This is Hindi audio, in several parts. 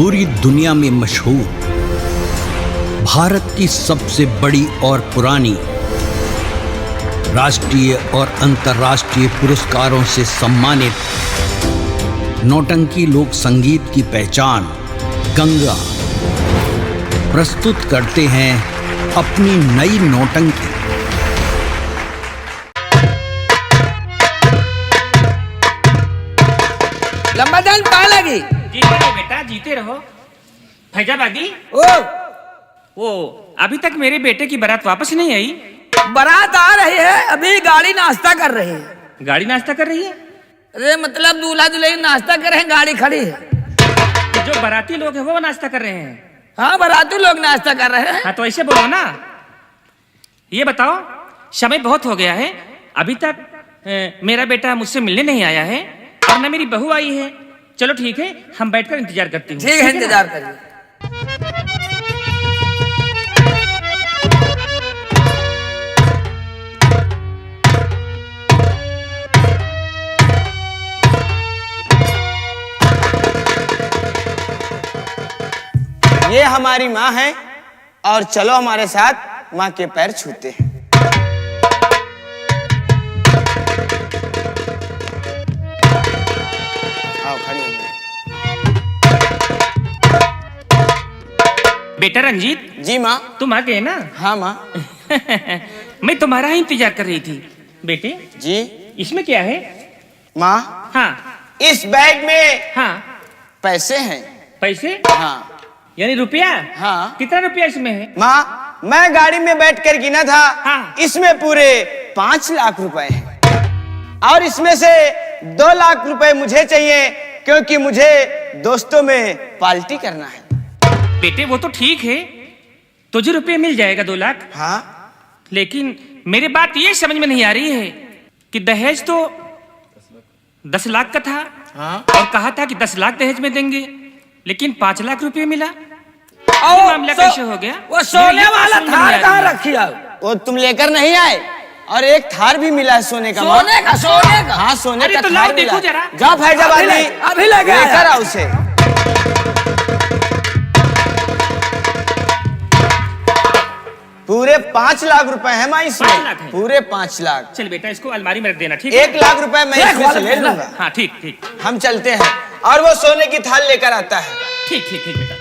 पूरी दुनिया में मशहूर, भारत की सबसे बड़ी और पुरानी, राष्ट्रीय और अंतर्राष्ट्रीय पुरस्कारों से सम्मानित नौटंकी लोक संगीत की पहचान गंगा प्रस्तुत करते हैं अपनी नई नौटंकी। लंबा जान पा लगी। जीते रहो बेटा, जीते रहो। फैजाबादी, वो अभी तक मेरे बेटे की बारात वापस नहीं आई। बारात आ रही है, अभी गाड़ी नाश्ता कर रही है। गाड़ी नाश्ता कर रही है? अरे मतलब दूल्हा दुल्हन नाश्ता कर रहे हैं, गाड़ी खड़ी है। तो जो बाराती लोग हैं वो नाश्ता कर रहे हैं? हाँ, बाराती लोग नाश्ता कर रहे हैं। हाँ तो ऐसे बोलो ना। ये बताओ, समय बहुत हो गया है, अभी तक मेरा बेटा मुझसे मिलने नहीं आया है और न मेरी बहू आई है। चलो ठीक है, हम बैठकर इंतजार करते हैं। ठीक है, इंतजार करिए। ये हमारी माँ है और चलो हमारे साथ माँ के पैर छूते हैं। आओ, खड़ी हो जाओ। बेटा रंजीत। जी माँ। तुम आ गए ना? हाँ माँ। मैं तुम्हारा ही इंतजार कर रही थी। बेटे जी। इसमें क्या है? माँ, हाँ इस बैग में हाँ। पैसे हैं। पैसे? हाँ। यानी रुपया? हाँ। कितना रुपया इसमें है? माँ, मैं गाड़ी में बैठकर गिना था। हाँ। इसमें पूरे 5 लाख रुपए हैं और इसमें से 2 लाख रुपए मुझे चाहिए क्योंकि मुझे दोस्तों में पार्टी करना है। बेटे वो तो ठीक है, तुझे रुपये मिल जाएगा 2 लाख। हाँ। लेकिन मेरी बात ये समझ में नहीं आ रही है कि दहेज तो 10 लाख का था। हाँ। और कहा था कि 10 लाख दहेज में देंगे, लेकिन 5 लाख रुपए मिला। और ये मामला कैसे हो गया? वो सोने वाला थार कहाँ रखी है? वो तुम लेकर नहीं आए और एक थार भी मिला है सोने का। सोने का? सोने का? हाँ, सोने अरे का तो थार लाओ, मिला देखो है। जरा। जाओ फैजाबादी, अभी लगे लेकर आओ उसे। पूरे 5 लाख रुपए हैं माँ 5 लाख इसमें। है? पूरे 5 लाख। चल बेटा, इसको अलमारी में रख देना, ठीक है? 1 लाख रुपए मैं इसमें से ले लूंगा। हाँ ठीक ठीक हम चलते हैं और वो सोने की थाल लेकर आता है। ठीक ठीक ठीक बेटा।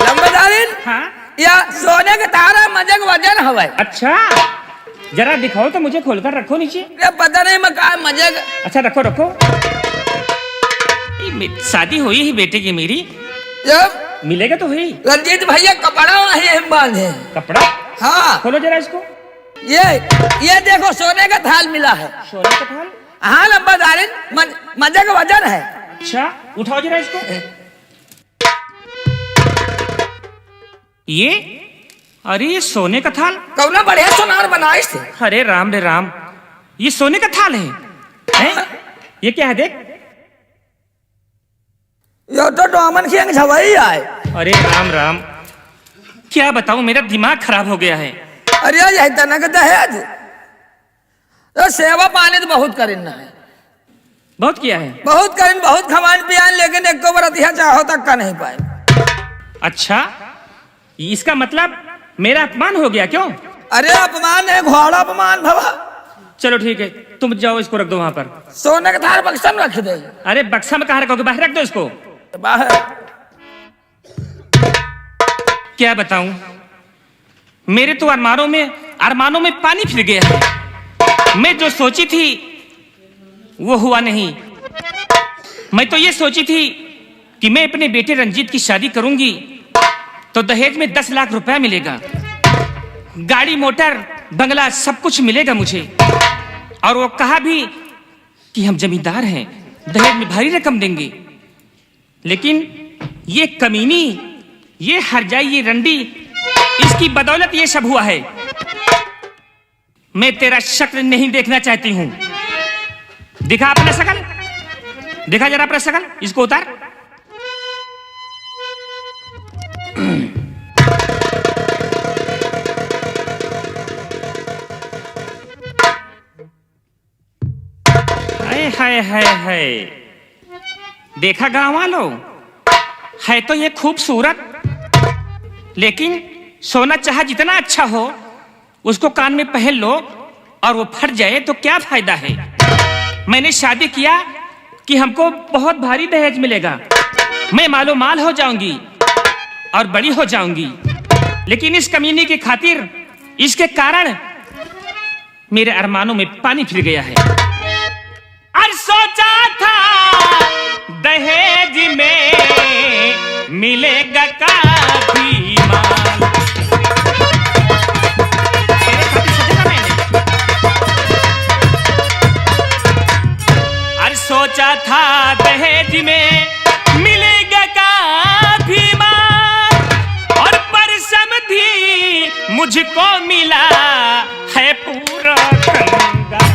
लंबेदारिन, हाँ या सोने के तारा मजग वजन हवा। अच्छा, जरा दिखाओ तो मुझे, खोलकर रखो नीचे। ये पता नहीं मकान मजग। अच्छा रखो रखो। शादी हुई ही बेटे की मेरी, जब मिलेगा तो हुई। रंजीत भैया कपड़ा नहीं हम बांधे। कपड़ा? हाँ, खोलो जरा इसको। ये देखो सोने का थाल मिला है। सोने का थाल? हाँ लंबेदारिन, मजग वजन है। अच्छा, उठाओ जरा इसको। ये? अरे ये सोने का थाल? कौना बढ़िया सोनार बनाइस थे। अरे राम रे राम, ये सोने का थाल है? हैं? ये क्या है देख? यो तो डोमन की झवई आए। अरे राम राम, क्या बताऊं, मेरा दिमाग खराब हो गया है। अरे यही तनक दहेज तो सेवा पानी तो बहुत करिन है। बहुत किया है? बहुत करिन, बहुत खमान पियान, लेकिन एक को बरतिया चाहो तक का नहीं पाए। अच्छा, इसका मतलब मेरा अपमान हो गया क्यों? अरे अपमान है, घोड़ा अपमान भवा। चलो ठीक है, तुम जाओ, इसको रख दो वहां पर। सोने का थाल बक्सा में रख दे। अरे बक्सा में कहाँ रखोगे, बाहर रख दो इसको। बाहर? क्या बताऊं, मेरे तो अरमानों में पानी फिर गया है। मैं जो सोची थी वो हुआ नहीं। मैं तो ये सोची थी कि मैं अपने बेटे रंजीत की शादी करूंगी तो दहेज में 10 लाख रुपया मिलेगा, गाड़ी मोटर बंगला सब कुछ मिलेगा मुझे। और वो कहा भी कि हम जमींदार हैं, दहेज में भारी रकम देंगे। लेकिन ये कमीनी, ये हरजाई, ये रंडी, इसकी बदौलत ये सब हुआ है। मैं तेरा शक्ल नहीं देखना चाहती हूं। दिखा अपना शकल, दिखा जरा अपना शकल, इसको उतार। हाय हाय हाय, देखा गांव वालों, है तो ये खूबसूरत, लेकिन सोना चाहा जितना अच्छा हो उसको कान में पहन लो और वो फट जाए तो क्या फायदा है। मैंने शादी किया कि हमको बहुत भारी दहेज मिलेगा, मैं मालो माल हो जाऊंगी और बड़ी हो जाऊंगी, लेकिन इस कमीनी की खातिर, इसके कारण मेरे अरमानों में पानी फिर गया है। और सोचा था दहेज में मिलेगा काफी माल, तेरे खातिर सोचा था मैंने। और सोचा था दहेज में मिलेगा काफी माल, और पर समझी मुझको मिला है पूरा कंगा।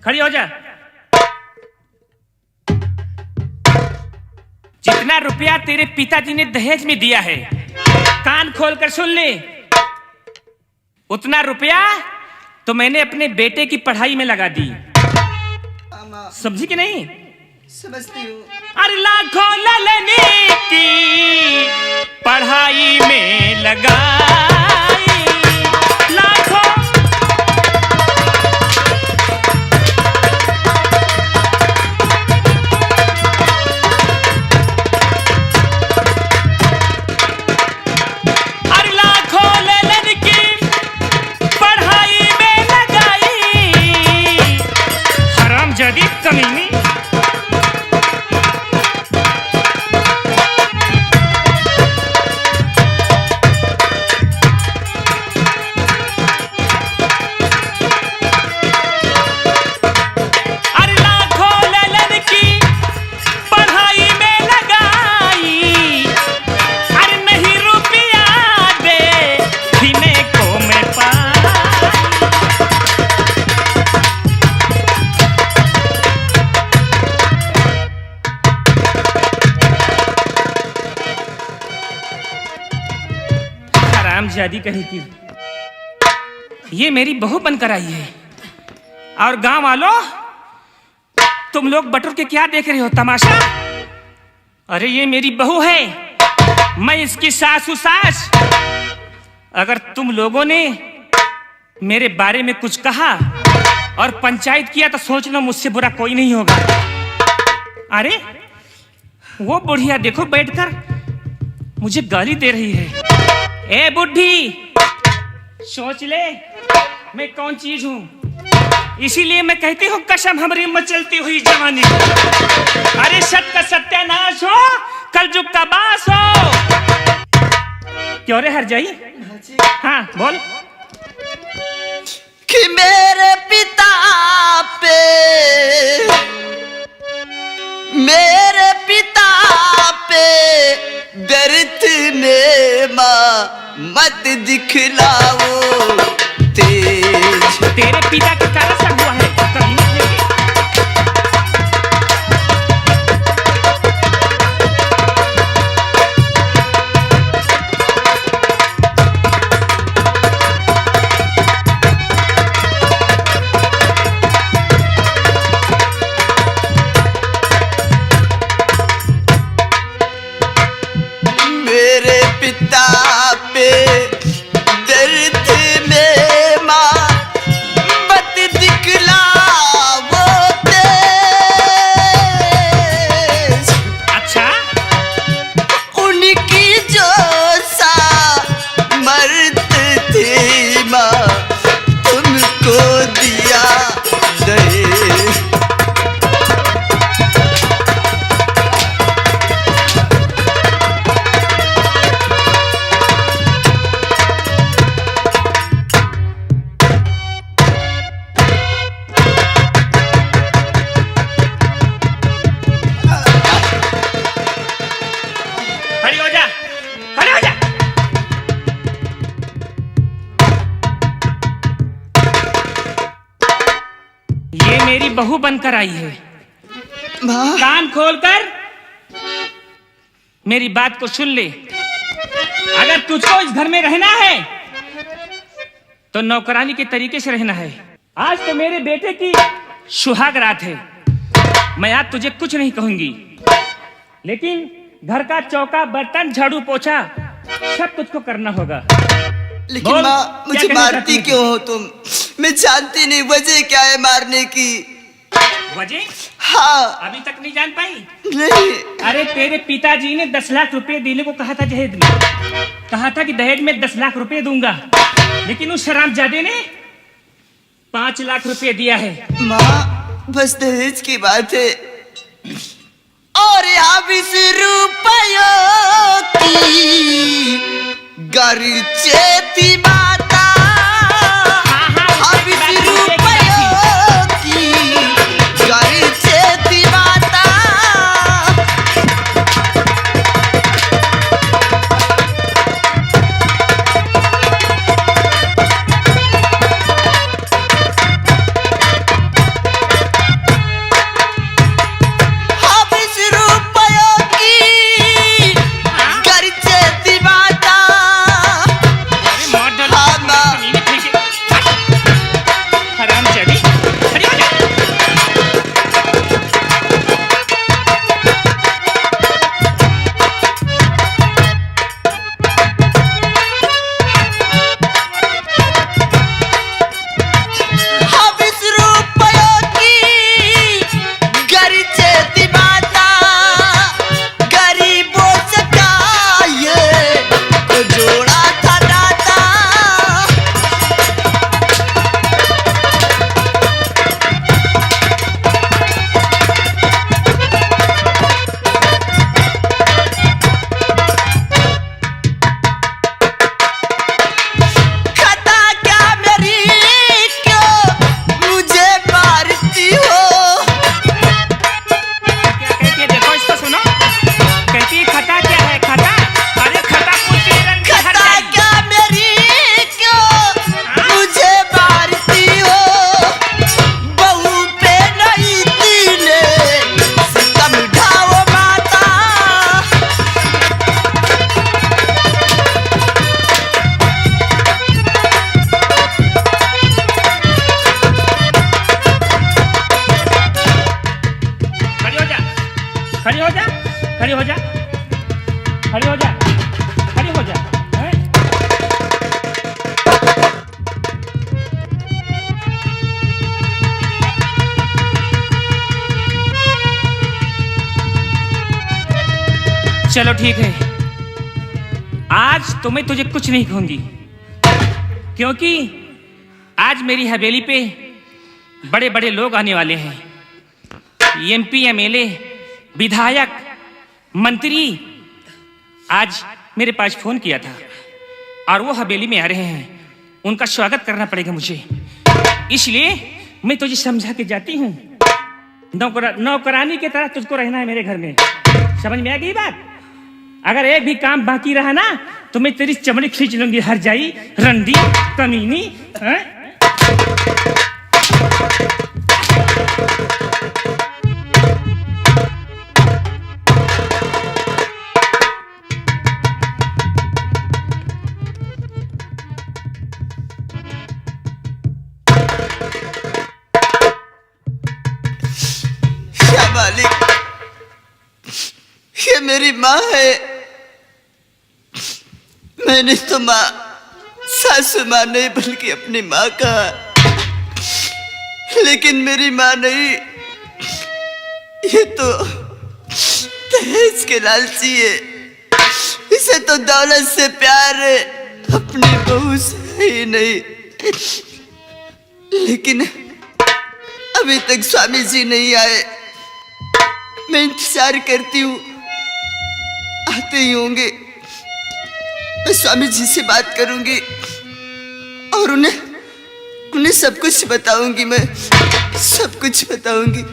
खड़ी हो जा। जितना रुपया तेरे पिताजी ने दहेज में दिया है, कान खोल कर सुन ले, उतना रुपया तो मैंने अपने बेटे की पढ़ाई में लगा दी। समझी कि नहीं? समझती हूँ। अरे लाखों ललनी की पढ़ाई में लगाई, लाखों कमीनी। अरे लाखों ललन की पढ़ाई में लगाई, अरे नहीं रुपया देखने को मैं पाई। शादी कही थी, ये मेरी बहू बनकर आई है। और गांव वालों, तुम लोग बटुर के क्या देख रहे हो तमाशा? अरे ये मेरी बहू है, मैं इसकी सासू सास। अगर तुम लोगों ने मेरे बारे में कुछ कहा और पंचायत किया तो सोच लो मुझसे बुरा कोई नहीं होगा। अरे वो बुढ़िया देखो बैठकर मुझे गाली दे रही है। ए बुढ़ी, सोच ले मैं कौन चीज हूं, इसीलिए मैं कहती हूँ कसम हमारी मचलती हुई जवानी। अरे सत्य का सत्यानाश हो, कलयुग का बास हो। क्यों रे हर जाई? हाँ बोल। कि मेरे पिता पे, मेरे पिता पे दर्द में माँ मत दिखलाओ तेज। तेरे पिता के कारण सब हुआ है, कभी नहीं देखे। मेरे पिता पे दर्द में माँ मत दिखलाओ तेज। अच्छा, उनकी जो सामर्थ थी माँ तुमको दिया दहेज। मेरी बहू बनकर आई है। माँ, कान खोलकर मेरी बात को सुन ले। अगर तुझको इस घर में रहना है तो नौकरानी के तरीके से रहना है। आज तो मेरे बेटे की सुहाग रात है, मैं आज तुझे कुछ नहीं कहूंगी, लेकिन घर का चौका बर्तन झाड़ू पोछा सब तुझको करना होगा। लेकिन बोल, माँ क्या मुझे कहना मारती चाहती क्यों हो तुम? मैं जानती नहीं वजह क्या है मारने की। वजह हाँ। अभी तक नहीं जान पाई? नहीं। अरे तेरे पिताजी ने 10 लाख रुपए देने को कहा था दहेज में, कहा था कि दहेज में 10 लाख रुपए दूंगा, लेकिन उस हरामजादे ने 5 लाख रुपए दिया है। माँ बस दहेज की बात है और यहाँ 20 रुपयों की गरजे थी माता। हाँ, 20 रुपयों की गरजे थी माता। खड़ी हो जा, खड़ी हो जा, खड़ी हो जा, खड़ी हो जा। हैं? चलो ठीक है, आज तो मैं तुझे कुछ नहीं कहूंगी, क्योंकि आज मेरी हवेली पे बड़े बड़े लोग आने वाले हैं। एमपी, एमएलए, विधायक, मंत्री आज मेरे पास फोन किया था और वो हवेली में आ रहे हैं, उनका स्वागत करना पड़ेगा मुझे, इसलिए मैं तुझे समझा के जाती हूँ। नौकरानी की तरह तुझको रहना है मेरे घर में, समझ में आ गई बात? अगर एक भी काम बाकी रहा ना तो मैं तेरी चमड़ी खींच लूंगी, हर जाई, रंडी, कमीनी। मालिक, ये मेरी माँ है। मैंने तो माँ, सासू माँ नहीं बल्कि अपनी माँ कहा, लेकिन मेरी माँ नहीं, ये तो दहेज के लालची है। इसे तो दौलत से प्यार है, अपनी बहू से ही नहीं। लेकिन अभी तक स्वामी जी नहीं आए, मैं इंतजार करती हूँ, आते ही होंगे। मैं स्वामी जी से बात करूंगी और उन्हें सब कुछ बताऊंगी, मैं सब कुछ बताऊंगी।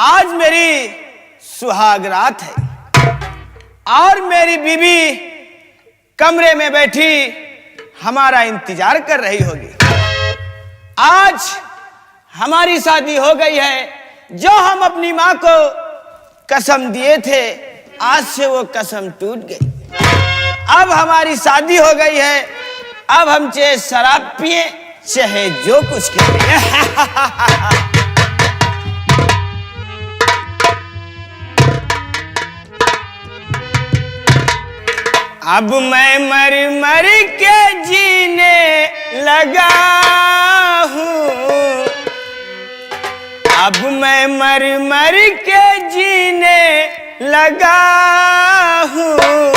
आज मेरी सुहाग रात है और मेरी बीवी कमरे में बैठी हमारा इंतजार कर रही होगी। आज हमारी शादी हो गई है। जो हम अपनी माँ को कसम दिए थे, आज से वो कसम टूट गई। अब हमारी शादी हो गई है। अब हम चाहे शराब पिए चाहे जो कुछ करें। अब मैं मर मर के जीने लगा हूँ। अब मैं मर मर के जीने लगा हूँ।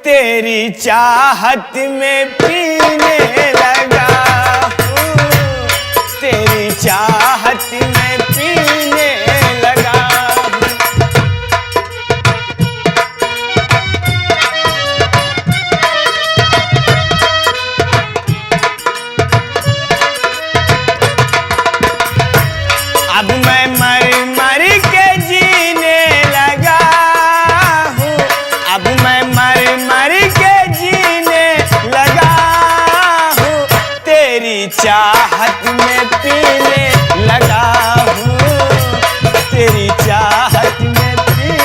तेरी चाहत में पीने लगा हूँ। तेरी चाहत में पीने लगा हूँ। अब मैं मर मर के जीने लगा हूँ। अब मैं मर मर के जीने लगा हूँ। तेरी चाहत में पीने लगा हूँ। तेरी चाहत में पीने।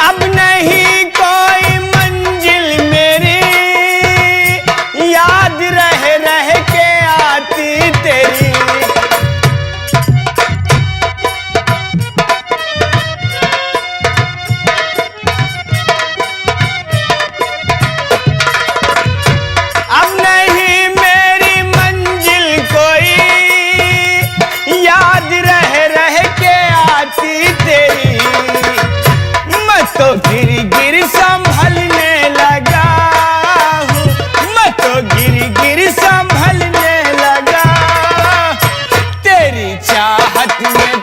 अब नहीं कोई मंजिल मेरी, याद रह रह के आती तेरी। अब नहीं मेरी मंजिल कोई, याद रह रह के आती तेरी। मैं तो गिर गिर संभलने लगा हूँ। मैं तो गिर गिर संभलने लगा। तेरी चाहत में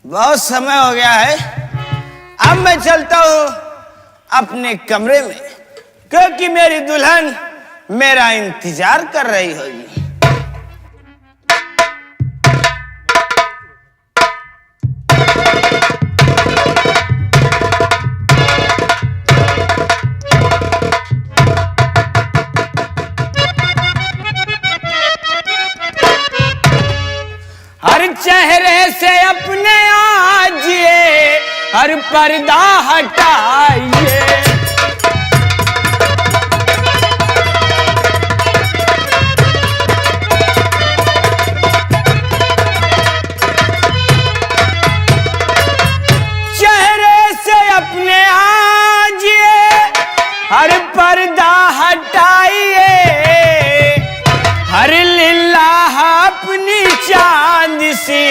बहुत समय हो गया है। अब मैं चलता हूँ अपने कमरे में, क्योंकि मेरी दुल्हन मेरा इंतजार कर रही होगी। हर चेहरे से अपने आजिए, हर पर्दा हटाइए। चेहरे से अपने आजिए, हर पर्दा हटाइए। हर लिल्लाह अपनी चांद सी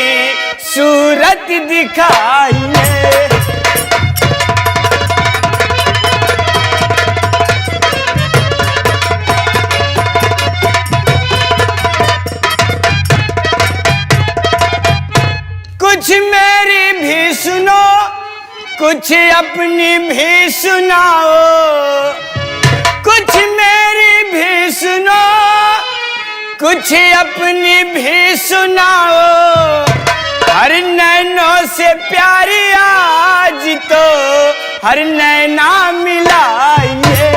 सूरत दिखाइए। कुछ मेरी भी सुनो, कुछ अपनी भी सुनाओ। कुछ मेरी भी सुनो, कुछ अपनी भी सुनाओ। हर नैनों से प्यारी आज तो हर नैना मिलाइए।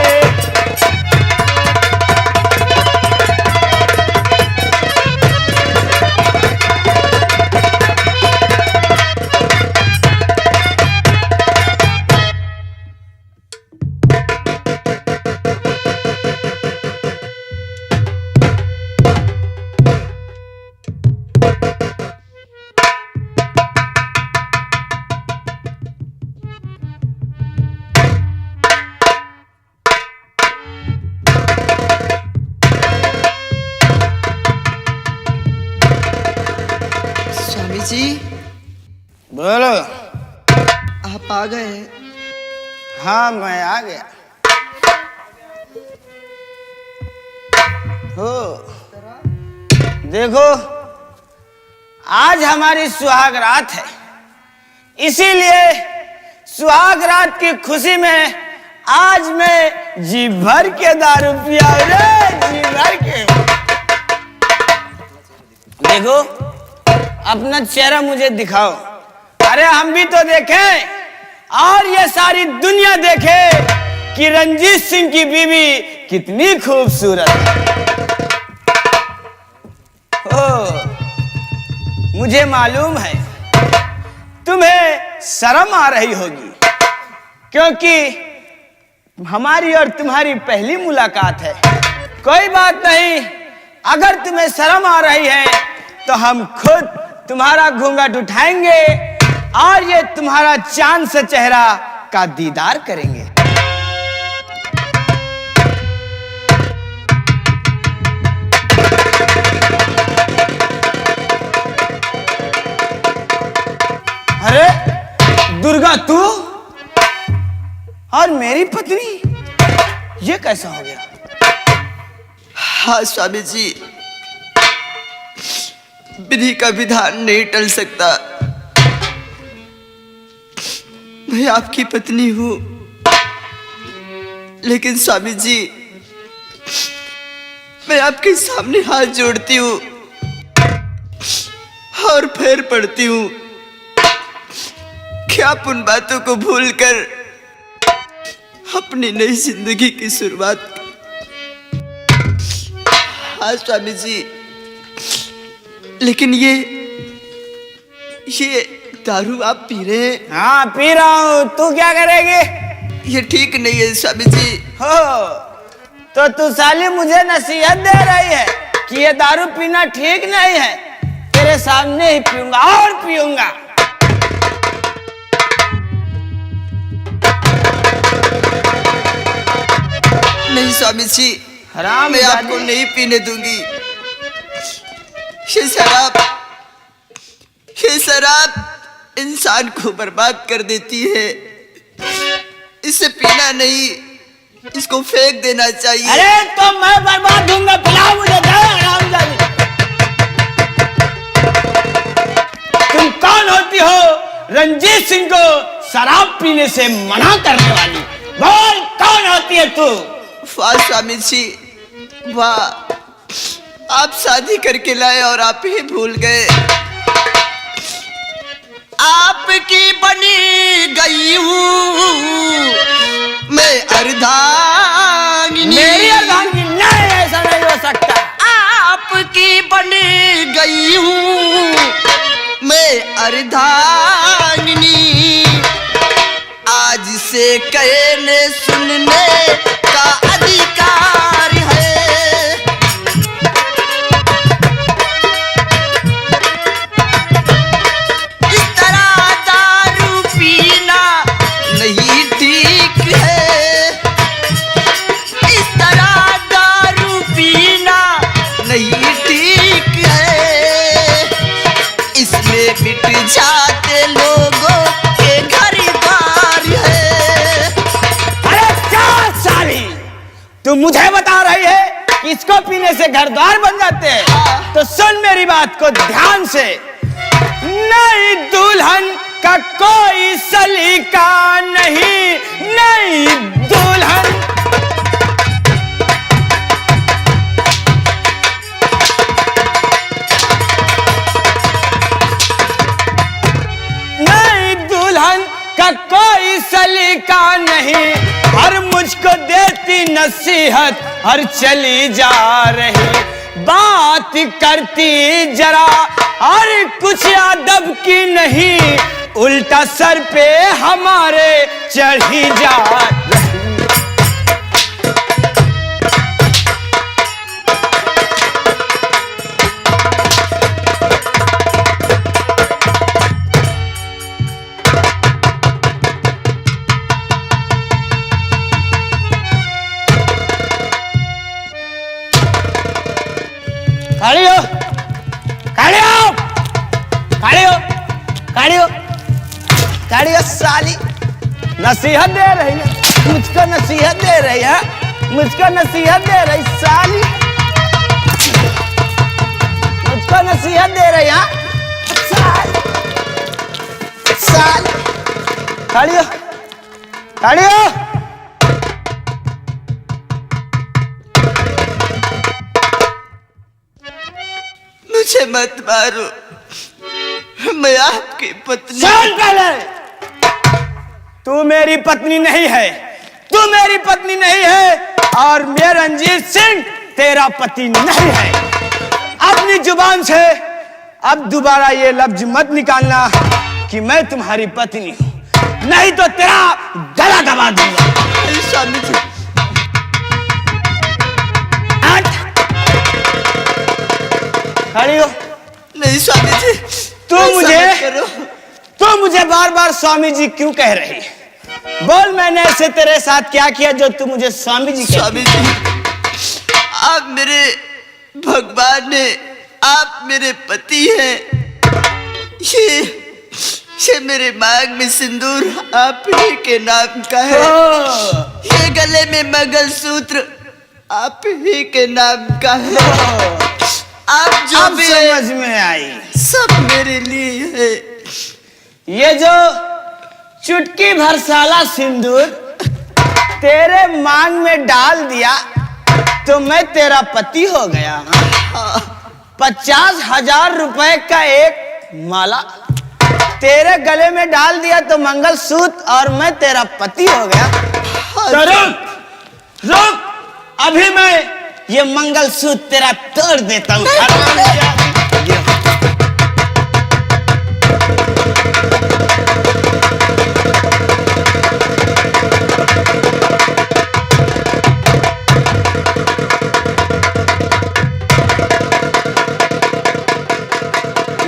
आप आ गए हैं? हाँ, मैं आ गया। हो देखो, आज हमारी सुहाग रात है, इसीलिए सुहाग रात की खुशी में आज मैं जी भर के दारू पिया रे, जी भर के। देखो, अपना चेहरा मुझे दिखाओ। अरे हम भी तो देखें और ये सारी दुनिया देखे कि रंजीत सिंह की बीवी कितनी खूबसूरत है। मुझे मालूम है तुम्हें शर्म आ रही होगी, क्योंकि हमारी और तुम्हारी पहली मुलाकात है। कोई बात नहीं, अगर तुम्हें शर्म आ रही है तो हम खुद तुम्हारा घूंघट उठाएंगे और ये तुम्हारा चांद सा चेहरा का दीदार करेंगे। अरे दुर्गा, तू और मेरी पत्नी, ये कैसा हो गया? हाँ स्वामी जी, विधि का विधान नहीं टल सकता। मैं आपकी पत्नी हूं, लेकिन स्वामी जी, मैं आपके सामने हाथ जोड़ती हूं और पैर पड़ती हूं कि आप उन बातों को भूलकर अपनी नई जिंदगी की शुरुआत। हाँ स्वामी जी, लेकिन ये दारू आप पी रहे हैं? हाँ, पी रहा हूं। तू क्या करेगी? ये ठीक नहीं है स्वामी जी। हो तो तू साली मुझे नसीहत दे रही है कि ये दारू पीना ठीक नहीं है। तेरे सामने ही पीऊंगा और पीऊंगा। नहीं स्वामी जी, हराम मैं आपको नहीं पीने दूंगी। ये शराब इंसान को बर्बाद कर देती है। इसे पीना नहीं, इसको फेंक देना चाहिए। अरे तो मैं बर्बाद दूंगा, पिलाओ मुझे। हरामजादी, तुम कौन होती हो रंजीत सिंह को शराब पीने से मना करने वाली? बोल, कौन होती है तू? वाह स्वामी जी, वाह, आप शादी करके लाए और आप ही भूल गए। आपकी बनी गई हूँ मैं अर्धांगिनी। मेरी अर्धांगिनी नहीं, ऐसा नहीं हो सकता। आपकी बनी गई हूँ मैं अर्धांगिनी। आज से कहने सुनने का अधिकार है। इस तरह दारू पीना नहीं ठीक है। इस तरह दारू पीना नहीं ठीक है। इसमें मिट जाते लोगों के घर द्वार है। अरे क्या साली, तू मुझे बता रही है कि इसको पीने से घर द्वार बन जाते हैं? तो सुन मेरी बात को ध्यान से। नई दुल्हन का कोई सलीका नहीं, नई दुल्हन। नई दुल्हन का कोई सलीका नहीं, हर मुझको देती नसीहत, हर चली जा रही बात करती जरा, और कुछ अदब की नहीं, उल्टा सर पे हमारे चढ़ी जा रही। खड़ी हो, खड़ी हो, खड़ी हो, खड़ी हो, खड़ी हो। साली नसीहत दे रही है, मुझको नसीहत दे रही है, मुझको नसीहत दे रही साली, मुझको नसीहत दे रही है साली, साली। खड़ी हो, खड़ी हो। मुझे मत मारो, मैं आपकी पत्नी। सुन पहले, तू मेरी पत्नी नहीं है, तू मेरी पत्नी नहीं है और मैं रंजीत सिंह तेरा पति नहीं है। अपनी जुबान से अब दोबारा ये लफ्ज मत निकालना कि मैं तुम्हारी पत्नी हूं, नहीं तो तेरा गला दबा दूंगा। स्वामी जी, खड़ी हो। नहीं स्वामी जी, तू मुझे बार बार स्वामी जी क्यों कह रही है? बोल, मैंने ऐसे तेरे साथ क्या किया जो तू मुझे स्वामी जी कहती? स्वामी जी, आप मेरे भगवान हैं, आप मेरे पति हैं। ये मेरे मांग में सिंदूर आप ही के नाम का है, ये गले में मंगलसूत्र आप ही के नाम का है। आप जो अब भी समझ में आई, सब मेरे लिए है। ये जो चुटकी भर साला सिंदूर तेरे मांग में डाल दिया तो मैं तेरा पति हो गया। 50,000 रुपए का एक माला तेरे गले में डाल दिया तो मंगलसूत्र और मैं तेरा पति हो गया। तो रुक रुक, अभी मैं ये मंगलसूत्र तेरा तोड़ देता हूँ।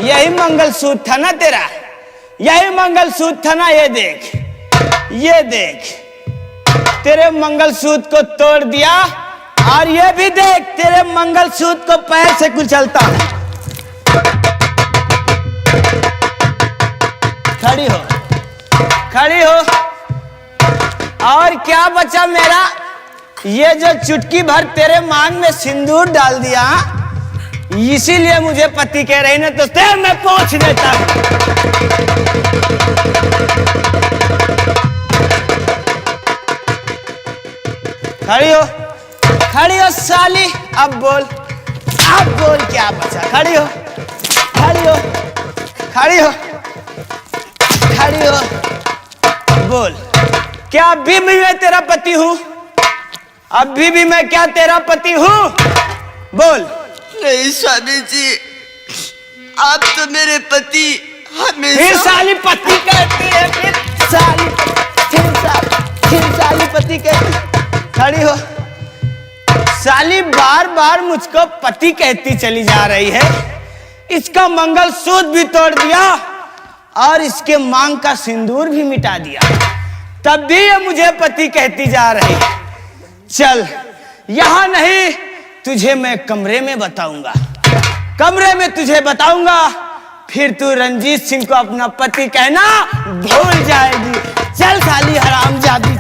यही मंगलसूत्र था ना तेरा, यही मंगलसूत्र था ना। ये देख, ये देख, तेरे मंगलसूत्र को तोड़ दिया और ये भी देख, तेरे मंगलसूत्र को पैर से कुचलता है। खड़ी हो, खड़ी हो। और क्या बचा मेरा? ये जो चुटकी भर तेरे मांग में सिंदूर डाल दिया, इसीलिए मुझे पति कह रही, ना तो तेरे मैं पहुंच देता हूं। खड़ी हो, खड़ी हो साली। अब बोल, अब बोल क्या बचा? खड़ी हो, खड़ी हो, खड़ी हो, खड़ी हो। बोल, क्या अभी भी मैं तेरा पति हूं? अभी भी मैं क्या तेरा पति हूं? बोल। नहीं स्वामी जी, आप तो मेरे पति हमेशा। फिर साली पति कहती है, फिर साली पति कहती। खड़ी हो। साली बार बार मुझको पति कहती चली जा रही है। इसका मंगलसूत्र भी तोड़ दिया और इसके मांग का सिंदूर भी मिटा दिया, तब भी ये मुझे पति कहती जा रही है। चल, यहां नहीं, तुझे मैं कमरे में बताऊंगा, कमरे में तुझे बताऊंगा, फिर तू रंजीत सिंह को अपना पति कहना भूल जाएगी। चल साली हरामजादी।